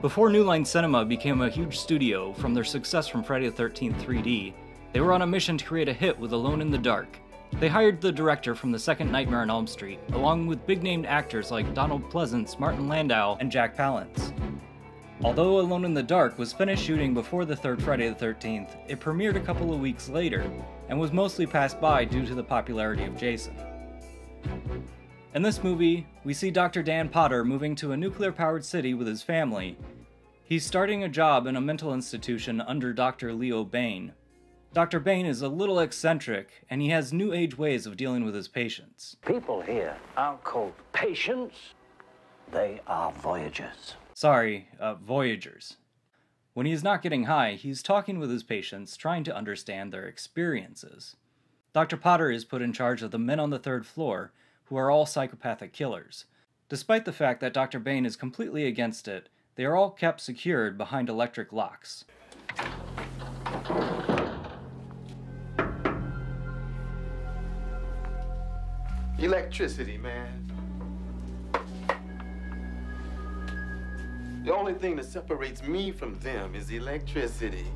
Before New Line Cinema became a huge studio from their success from Friday the 13th 3D, they were on a mission to create a hit with Alone in the Dark. They hired the director from the second Nightmare on Elm Street, along with big-named actors like Donald Pleasance, Martin Landau, and Jack Palance. Although Alone in the Dark was finished shooting before the third Friday the 13th, it premiered a couple of weeks later, and was mostly passed by due to the popularity of Jason. In this movie, we see Dr. Dan Potter moving to a nuclear-powered city with his family. He's starting a job in a mental institution under Dr. Leo Bain. Dr. Bain is a little eccentric, and he has new age ways of dealing with his patients. People here aren't called patients, they are voyagers. Sorry, voyagers. When he's not getting high, he's talking with his patients, trying to understand their experiences. Dr. Potter is put in charge of the men on the third floor, who are all psychopathic killers. Despite the fact that Dr. Bain is completely against it, they are all kept secured behind electric locks. Electricity, man. The only thing that separates me from them is electricity.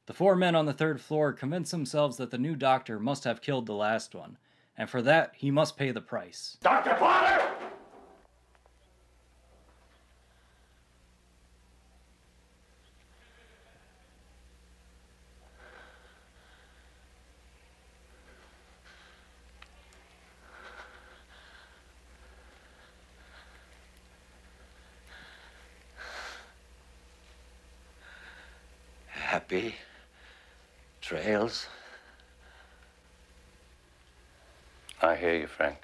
The four men on the third floor convince themselves that the new doctor must have killed the last one, and for that, he must pay the price. Dr. Potter! Happy trails. I hear you, Frank.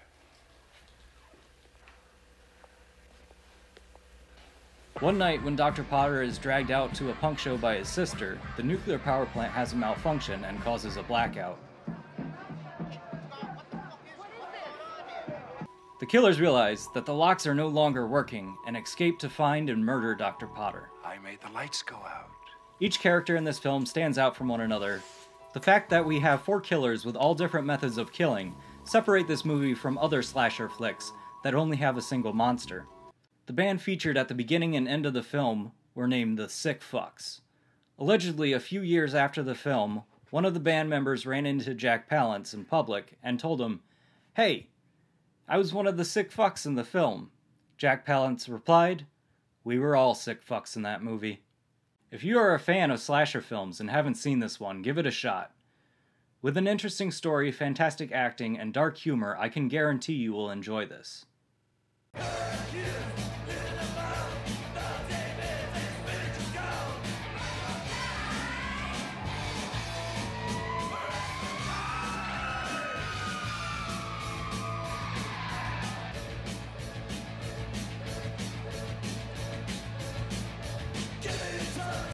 One night, when Dr. Potter is dragged out to a punk show by his sister, the nuclear power plant has a malfunction and causes a blackout. The killers realize that the locks are no longer working and escape to find and murder Dr. Potter. I made the lights go out. Each character in this film stands out from one another. The fact that we have four killers with all different methods of killing separate this movie from other slasher flicks that only have a single monster. The band featured at the beginning and end of the film were named the Sick Fucks. Allegedly, a few years after the film, one of the band members ran into Jack Palance in public and told him, "Hey, I was one of the sick fucks in the film." Jack Palance replied, "We were all sick fucks in that movie." If you are a fan of slasher films and haven't seen this one, give it a shot. With an interesting story, fantastic acting, and dark humor, I can guarantee you will enjoy this.